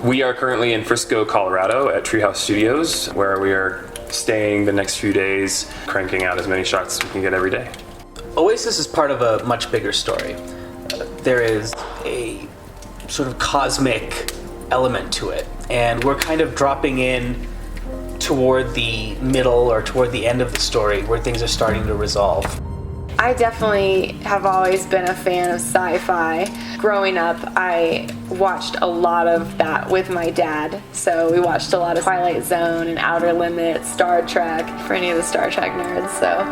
We are currently in Frisco, Colorado at Treehouse Studios, where we are staying the next few days, cranking out as many shots as we can get every day. Oasis is part of a much bigger story. There is a sort of cosmic element to it, and we're kind of dropping in toward the middle or toward the end of the story where things are starting to resolve. I definitely have always been a fan of sci-fi. Growing up, I watched a lot of that with my dad. So we watched a lot of Twilight Zone and Outer Limits, Star Trek, for any of the Star Trek nerds, so.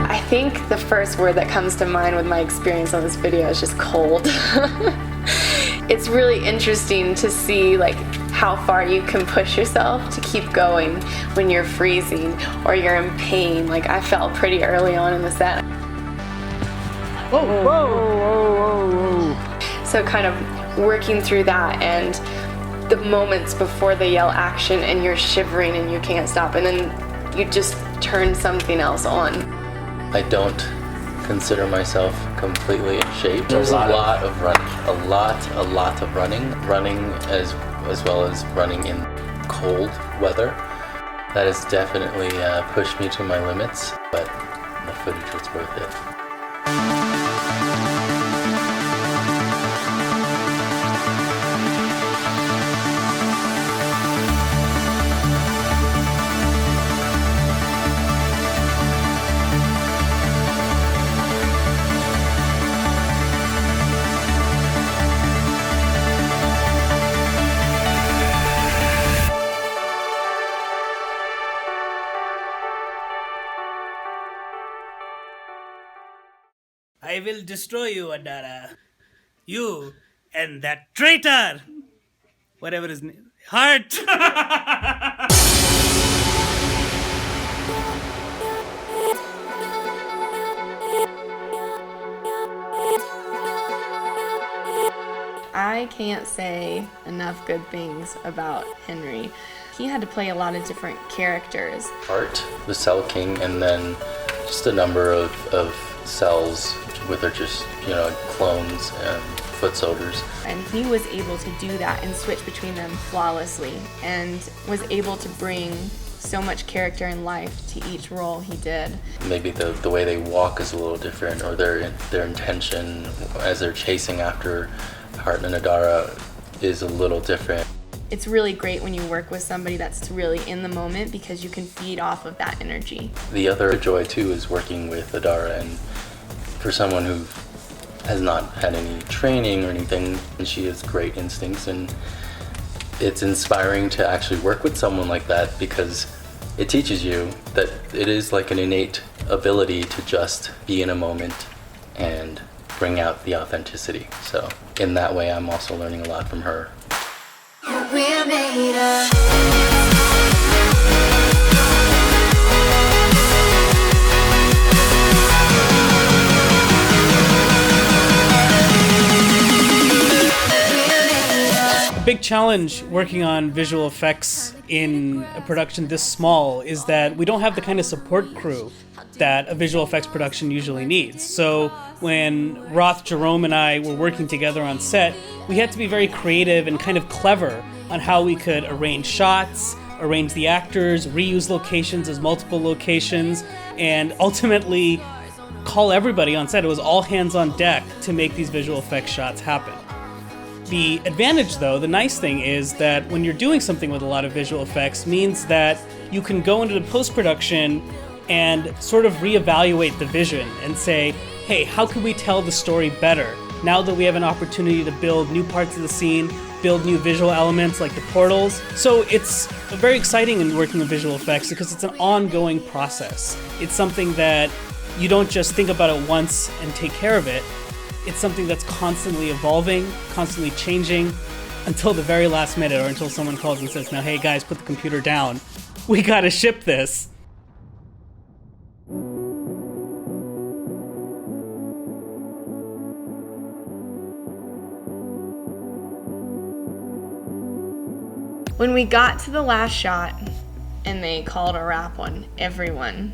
I think the first word that comes to mind with my experience on this video is just cold. It's really interesting to see like how far you can push yourself to keep going when you're freezing or you're in pain. Like I felt pretty early on in the set. Whoa, whoa, whoa, whoa, whoa. So kind of working through that and the moments before they yell action and you're shivering and you can't stop, and then you just turn something else on. I don't consider myself completely in shape. There's a lot of running, a lot of running as well as running in cold weather. That has definitely pushed me to my limits, but the footage was worth it. I will destroy you, Adara. You and that traitor! Whatever his name. Hart! I can't say enough good things about Henry. He had to play a lot of different characters. Hart, the Cell King, and then just a number of cells with are just, clones and foot soldiers. And he was able to do that and switch between them flawlessly and was able to bring so much character and life to each role he did. Maybe the way they walk is a little different, or their intention as they're chasing after Hart and Adara is a little different. It's really great when you work with somebody that's really in the moment because you can feed off of that energy. The other joy too is working with Adara, and for someone who has not had any training or anything, and she has great instincts, and it's inspiring to actually work with someone like that because it teaches you that it is like an innate ability to just be in a moment and bring out the authenticity. So in that way, I'm also learning a lot from her. We're made of A big challenge working on visual effects in a production this small is that we don't have the kind of support crew that a visual effects production usually needs. So when Roth, Jerome, and I were working together on set, we had to be very creative and kind of clever on how we could arrange shots, arrange the actors, reuse locations as multiple locations, and ultimately call everybody on set. It was all hands on deck to make these visual effects shots happen. The advantage, though, the nice thing is that when you're doing something with a lot of visual effects means that you can go into the post-production and sort of reevaluate the vision and say, hey, how can we tell the story better now that we have an opportunity to build new parts of the scene, build new visual elements like the portals. So it's very exciting in working with visual effects because it's an ongoing process. It's something that you don't just think about it once and take care of it. It's something that's constantly evolving, constantly changing until the very last minute or until someone calls and says, now, hey guys, put the computer down. We gotta ship this. When we got to the last shot and they called a wrap on everyone,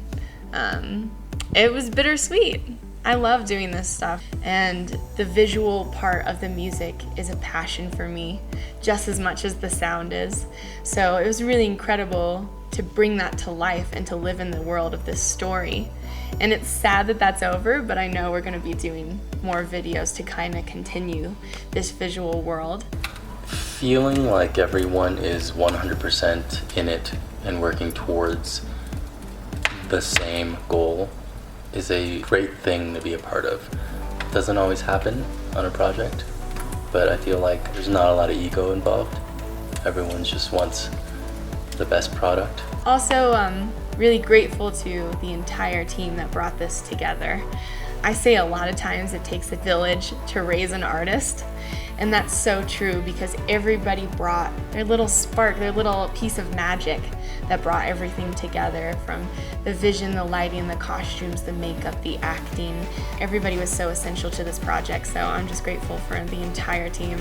it was bittersweet. I love doing this stuff, and the visual part of the music is a passion for me, just as much as the sound is. So it was really incredible to bring that to life and to live in the world of this story. And it's sad that that's over, but I know we're going to be doing more videos to kind of continue this visual world. Feeling like everyone is 100% in it and working towards the same goal is a great thing to be a part of. It doesn't always happen on a project, but I feel like there's not a lot of ego involved. Everyone just wants the best product. Also, really grateful to the entire team that brought this together. I say a lot of times it takes a village to raise an artist, and that's so true because everybody brought their little spark, their little piece of magic that brought everything together, from the vision, the lighting, the costumes, the makeup, the acting. Everybody was so essential to this project, so I'm just grateful for the entire team.